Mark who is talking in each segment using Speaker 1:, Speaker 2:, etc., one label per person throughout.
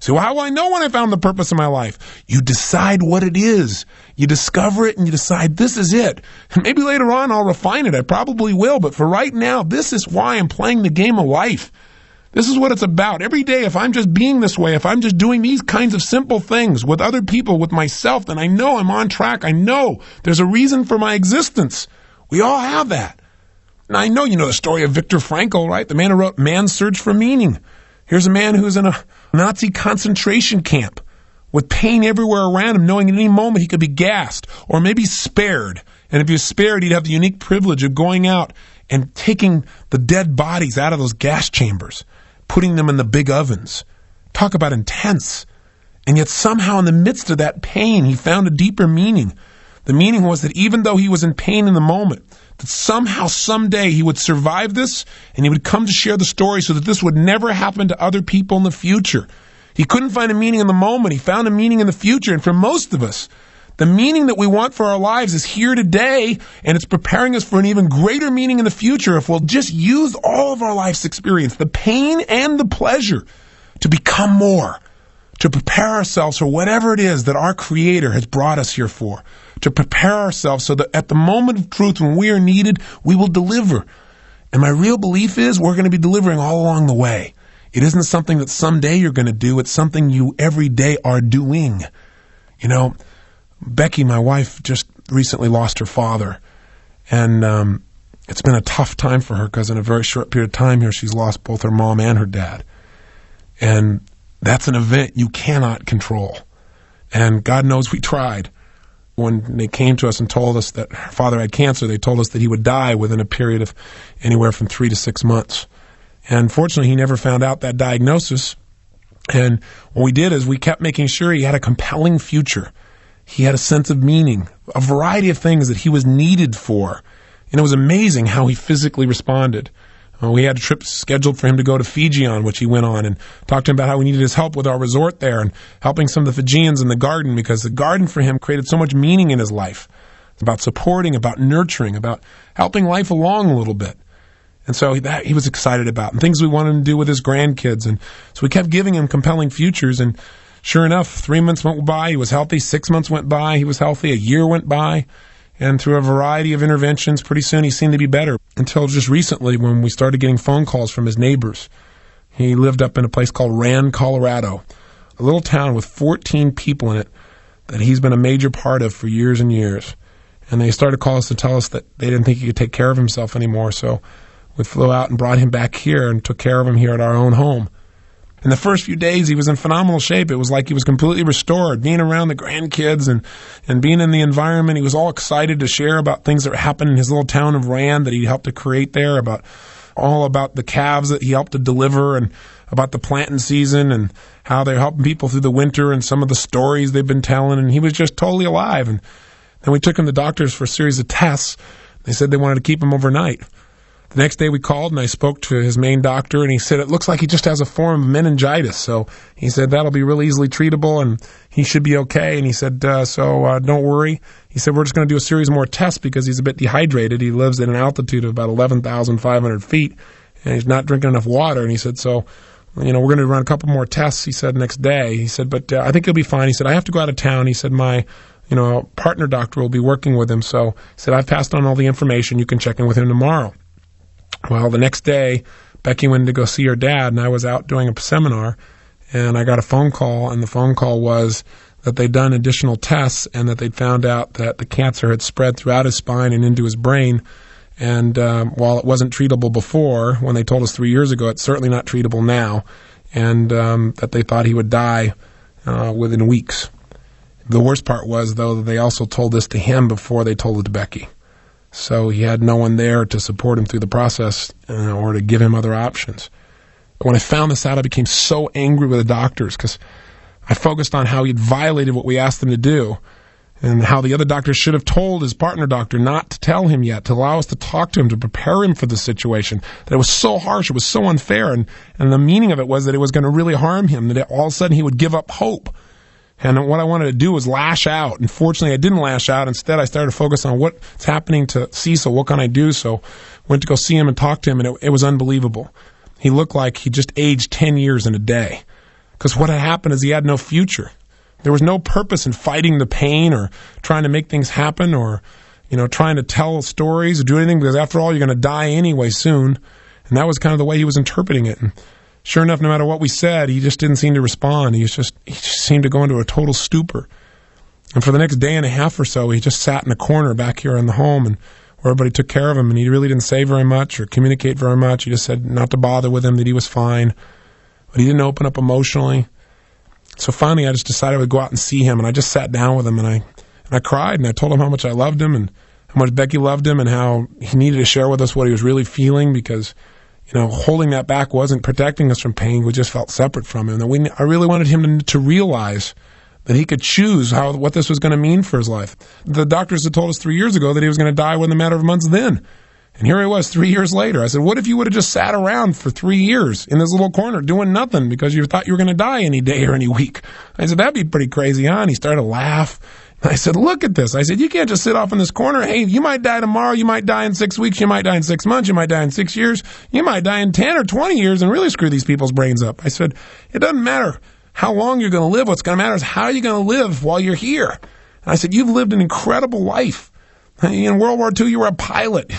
Speaker 1: So how will I know when I found the purpose of my life? You decide what it is. You discover it and you decide this is it. And maybe later on I'll refine it. I probably will. But for right now, this is why I'm playing the game of life. This is what it's about. Every day, if I'm just being this way, if I'm just doing these kinds of simple things with other people, with myself, then I know I'm on track. I know there's a reason for my existence. We all have that. Now, I know you know the story of Viktor Frankl, right? The man who wrote Man's Search for Meaning. Here's a man who's in a Nazi concentration camp with pain everywhere around him, knowing at any moment he could be gassed or maybe spared. And if he was spared, he'd have the unique privilege of going out and taking the dead bodies out of those gas chambers, putting them in the big ovens. Talk about intense. And yet somehow in the midst of that pain, he found a deeper meaning. The meaning was that even though he was in pain in the moment, that somehow, someday, he would survive this and he would come to share the story so that this would never happen to other people in the future. He couldn't find a meaning in the moment. He found a meaning in the future. And for most of us, the meaning that we want for our lives is here today, and it's preparing us for an even greater meaning in the future if we'll just use all of our life's experience, the pain and the pleasure, to become more, to prepare ourselves for whatever it is that our Creator has brought us here for, to prepare ourselves so that at the moment of truth when we are needed, we will deliver. And my real belief is we're going to be delivering all along the way. It isn't something that someday you're going to do. It's something you every day are doing. You know, Becky, my wife, just recently lost her father. And it's been a tough time for her because in a very short period of time here, she's lost both her mom and her dad. And that's an event you cannot control. And God knows we tried. When they came to us and told us that her father had cancer, they told us that he would die within a period of anywhere from 3 to 6 months. And fortunately, he never found out that diagnosis. And what we did is we kept making sure he had a compelling future. He had a sense of meaning, a variety of things that he was needed for. And it was amazing how he physically responded. We had a trip scheduled for him to go to Fiji on, which he went on, and talked to him about how we needed his help with our resort there and helping some of the Fijians in the garden, because the garden for him created so much meaning in his life. It's about supporting, about nurturing, about helping life along a little bit. And so that he was excited about, and things we wanted him to do with his grandkids. And so we kept giving him compelling futures, and sure enough, 3 months went by, he was healthy. 6 months went by, he was healthy. A year went by. And through a variety of interventions, pretty soon he seemed to be better. Until just recently when we started getting phone calls from his neighbors. He lived up in a place called Rand, Colorado, a little town with 14 people in it that he's been a major part of for years and years. And they started to call us to tell us that they didn't think he could take care of himself anymore. So we flew out and brought him back here and took care of him here at our own home. In the first few days, he was in phenomenal shape. It was like he was completely restored, being around the grandkids and being in the environment. He was all excited to share about things that happened in his little town of Rand that he helped to create there, about the calves that he helped to deliver and about the planting season and how they're helping people through the winter and some of the stories they've been telling. And he was just totally alive. And then we took him to doctors for a series of tests. They said they wanted to keep him overnight. The next day we called and I spoke to his main doctor, and he said it looks like he just has a form of meningitis. So he said that'll be really easily treatable and he should be okay. And he said, don't worry. He said, we're just going to do a series more tests because he's a bit dehydrated. He lives at an altitude of about 11,500 feet and he's not drinking enough water. And he said, we're going to run a couple more tests, he said, next day. He said, but I think he'll be fine. He said, I have to go out of town. He said, my partner doctor will be working with him. So he said, I've passed on all the information. You can check in with him tomorrow. Well, the next day, Becky went to go see her dad, and I was out doing a seminar, and I got a phone call, and the phone call was that they'd done additional tests and that they'd found out that the cancer had spread throughout his spine and into his brain. And while it wasn't treatable before, when they told us 3 years ago, it's certainly not treatable now, and that they thought he would die within weeks. The worst part was, though, that they also told this to him before they told it to Becky. So he had no one there to support him through the process or to give him other options. When I found this out, I became so angry with the doctors because I focused on how he'd violated what we asked him to do and how the other doctors should have told his partner doctor not to tell him yet, to allow us to talk to him, to prepare him for the situation. That it was so harsh, it was so unfair, and the meaning of it was that it was going to really harm him, that all of a sudden he would give up hope. And what I wanted to do was lash out. And fortunately, I didn't lash out. Instead, I started to focus on what's happening to Cecil. What can I do? So went to go see him and talk to him, and it was unbelievable. He looked like he just aged 10 years in a day. Because what had happened is he had no future. There was no purpose in fighting the pain or trying to make things happen or, trying to tell stories or do anything, because after all, you're going to die anyway soon. And that was kind of the way he was interpreting it. And sure enough, no matter what we said, he just didn't seem to respond. He just seemed to go into a total stupor. And for the next day and a half or so, he just sat in a corner back here in the home, and where everybody took care of him, and he really didn't say very much or communicate very much. He just said not to bother with him, that he was fine. But he didn't open up emotionally. So finally, I just decided I would go out and see him, and I just sat down with him, and I cried, and I told him how much I loved him and how much Becky loved him and how he needed to share with us what he was really feeling, because holding that back wasn't protecting us from pain. We just felt separate from him. And I really wanted him to realize that he could choose what this was going to mean for his life. The doctors had told us 3 years ago that he was going to die within a matter of months then. And here he was 3 years later. I said, what if you would have just sat around for 3 years in this little corner doing nothing because you thought you were going to die any day or any week? I said, that'd be pretty crazy, huh? And he started to laugh. And I said, look at this. I said, you can't just sit off in this corner. Hey, you might die tomorrow. You might die in 6 weeks. You might die in 6 months. You might die in 6 years. You might die in 10 or 20 years and really screw these people's brains up. I said, it doesn't matter how long you're going to live. What's going to matter is how you're going to live while you're here. And I said, you've lived an incredible life. In World War II, you were a pilot,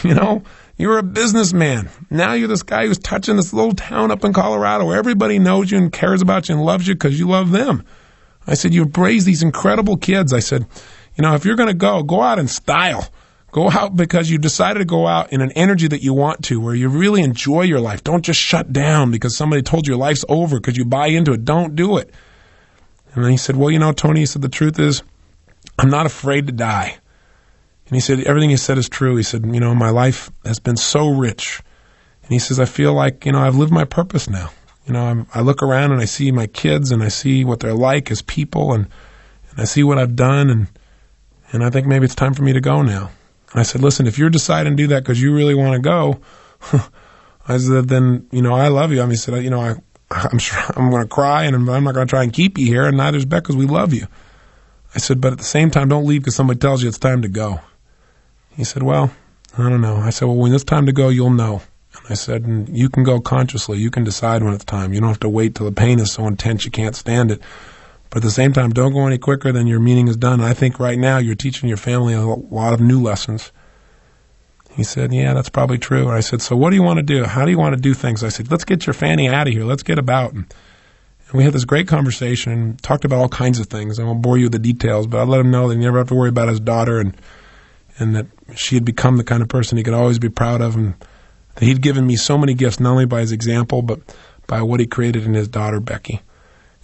Speaker 1: You were a businessman. Now you're this guy who's touching this little town up in Colorado where everybody knows you and cares about you and loves you because you love them. I said, you've raised these incredible kids. I said, if you're going to go out in style. Go out because you decided to go out in an energy that you want to, where you really enjoy your life. Don't just shut down because somebody told you your life's over because you buy into it. Don't do it. And then he said, well, Tony, he said, the truth is, I'm not afraid to die. And he said, everything you said is true. He said, my life has been so rich. And he says, I feel like, I've lived my purpose now. I look around and I see my kids and I see what they're like as people and I see what I've done and I think maybe it's time for me to go now. And I said, listen, if you're deciding to do that because you really want to go, I said, then, I love you. He said, I'm sure I'm going to cry and I'm not going to try and keep you here, and neither is Beck, because we love you. I said, but at the same time, don't leave because somebody tells you it's time to go. He said, well, I don't know. I said, well, when it's time to go, you'll know. And I said, and you can go consciously. You can decide when it's time. You don't have to wait till the pain is so intense you can't stand it. But at the same time, don't go any quicker than your meaning is done. And I think right now you're teaching your family a lot of new lessons. He said, yeah, that's probably true. And I said, so what do you want to do? How do you want to do things? I said, let's get your fanny out of here. Let's get about. And we had this great conversation and talked about all kinds of things. I won't bore you with the details, but I let him know that he never have to worry about his daughter and that she had become the kind of person he could always be proud of, and that he'd given me so many gifts, not only by his example, but by what he created in his daughter, Becky.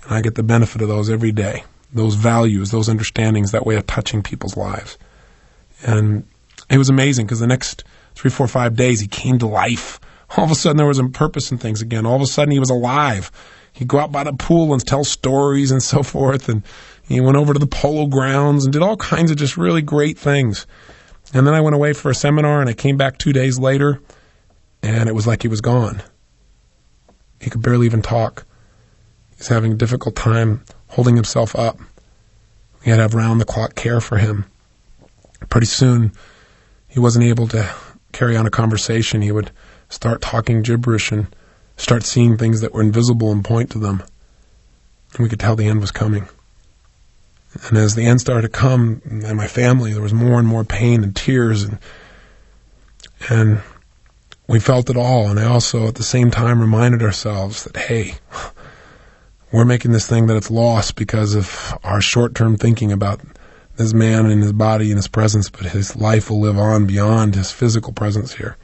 Speaker 1: And I get the benefit of those every day, those values, those understandings, that way of touching people's lives. And it was amazing because the next 3, 4, 5 days he came to life. All of a sudden there was a purpose in things again. All of a sudden he was alive. He'd go out by the pool and tell stories and so forth. And he went over to the polo grounds and did all kinds of just really great things. And then I went away for a seminar and I came back 2 days later and it was like he was gone. He could barely even talk. He's having a difficult time holding himself up. We had to have round-the-clock care for him. Pretty soon, he wasn't able to carry on a conversation. He would start talking gibberish and start seeing things that were invisible and point to them. And we could tell the end was coming. And as the end started to come, and my family, there was more and more pain and tears, and we felt it all. And I also, at the same time, reminded ourselves that, hey, we're making this thing that it's lost because of our short-term thinking about this man and his body and his presence, but his life will live on beyond his physical presence here.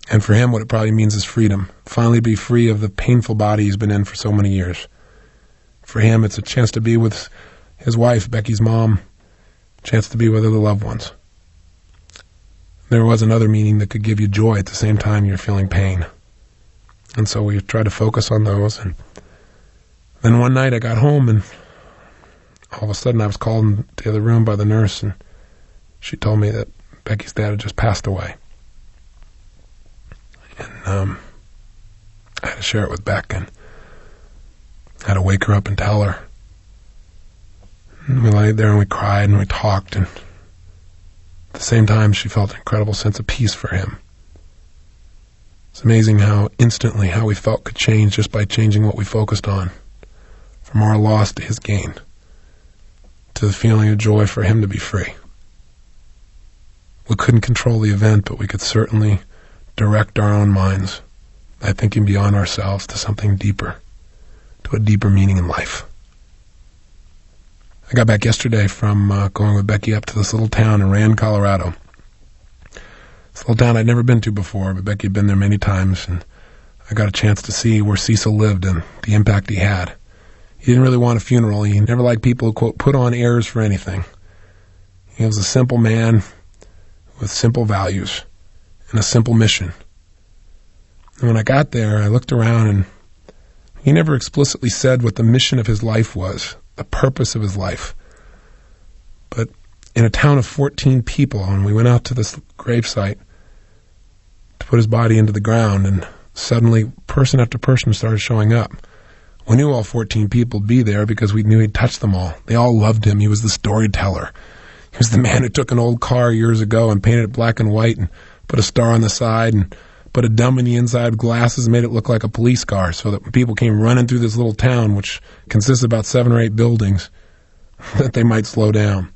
Speaker 1: And for him, what it probably means is freedom. Finally be free of the painful body he's been in for so many years. For him, it's a chance to be with his wife, Becky's mom, a chance to be with other loved ones. There was another meaning that could give you joy at the same time you're feeling pain. And so we tried to focus on those. And then one night I got home and all of a sudden I was called into the other room by the nurse, and she told me that Becky's dad had just passed away. And I had to share it with Beck, and I had to wake her up and tell her. And we laid there and we cried and we talked, and at the same time she felt an incredible sense of peace for him. It's amazing how instantly how we felt could change just by changing what we focused on. from our loss to his gain, to the feeling of joy for him to be free. We couldn't control the event, but we could certainly direct our own minds by thinking beyond ourselves to something deeper, to a deeper meaning in life. I got back yesterday from going with Becky up to this little town in Rand, Colorado. This little town I'd never been to before, but Becky had been there many times, and I got a chance to see where Cecil lived and the impact he had. He didn't really want a funeral. He never liked people who, quote, put on airs for anything. He was a simple man with simple values and a simple mission. And when I got there, I looked around, and he never explicitly said what the mission of his life was, the purpose of his life. But in a town of 14 people, and we went out to this gravesite to put his body into the ground, and suddenly person after person started showing up. We knew all 14 people would be there because we knew he'd touched them all. They all loved him. He was the storyteller. He was the man who took an old car years ago and painted it black and white and put a star on the side and put a dome in the inside with glasses and made it look like a police car, so that when people came running through this little town, which consists of about 7 or 8 buildings, that they might slow down.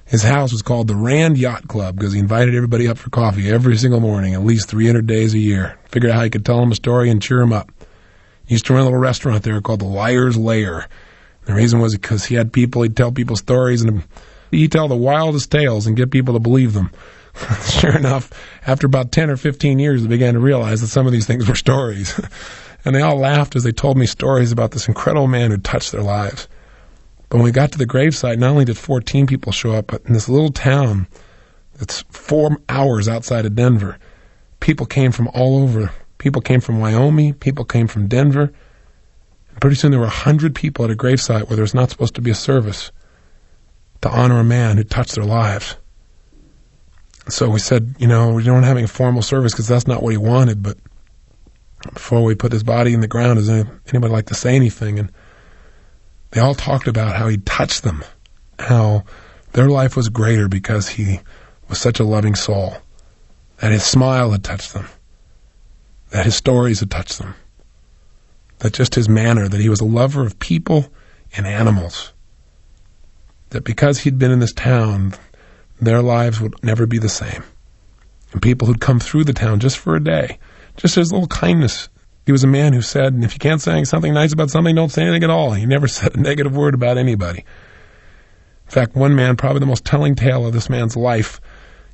Speaker 1: His house was called the Rand Yacht Club because he invited everybody up for coffee every single morning, at least 300 days a year. Figured out how he could tell them a story and cheer them up. He used to run a little restaurant there called the Liar's Lair. The reason was because he had people, he'd tell people stories, and he'd tell the wildest tales and get people to believe them. Sure enough, after about 10 or 15 years, they began to realize that some of these things were stories. And they all laughed as they told me stories about this incredible man who touched their lives. But when we got to the gravesite, not only did 14 people show up, but in this little town that's 4 hours outside of Denver, people came from all over. People came from Wyoming. People came from Denver. And pretty soon there were 100 people at a gravesite where there was not supposed to be a service to honor a man who touched their lives. So we said, we don't have a formal service because that's not what he wanted, but before we put his body in the ground, does anybody like to say anything? And they all talked about how he touched them, how their life was greater because he was such a loving soul, that his smile had touched them, that his stories had touched them, that just his manner, that he was a lover of people and animals, that because he'd been in this town, their lives would never be the same. And people who'd come through the town just for a day, just as a little kindness. He was a man who said, if you can't say something nice about something, don't say anything at all. He never said a negative word about anybody. In fact, one man, probably the most telling tale of this man's life,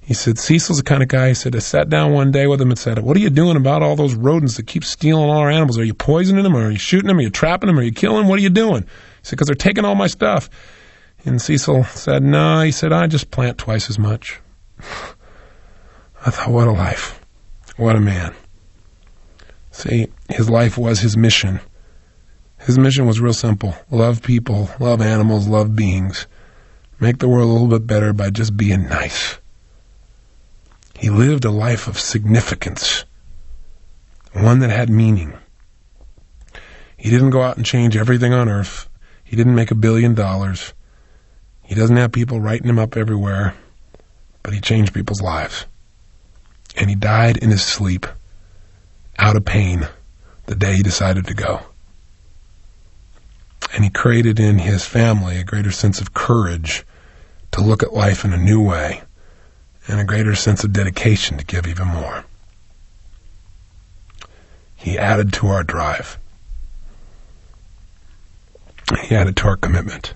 Speaker 1: he said, Cecil's the kind of guy, he said, I sat down one day with him and said, what are you doing about all those rodents that keep stealing all our animals? Are you poisoning them? Or are you shooting them? Are you trapping them? Are you killing them? What are you doing? He said, because they're taking all my stuff. And Cecil said, no, he said, I just plant twice as much. I thought, what a life. What a man. See, his life was his mission. His mission was real simple. Love people, love animals, love beings. Make the world a little bit better by just being nice. He lived a life of significance, one that had meaning. He didn't go out and change everything on earth. He didn't make $1 billion. He doesn't have people writing him up everywhere, but he changed people's lives. And he died in his sleep, out of pain, the day he decided to go. And he created in his family a greater sense of courage to look at life in a new way, and a greater sense of dedication to give even more. He added to our drive. He added to our commitment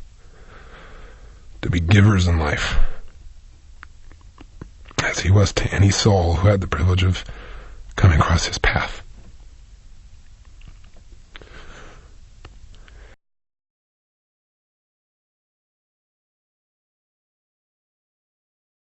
Speaker 1: to be givers in life, as he was to any soul who had the privilege of coming across his path.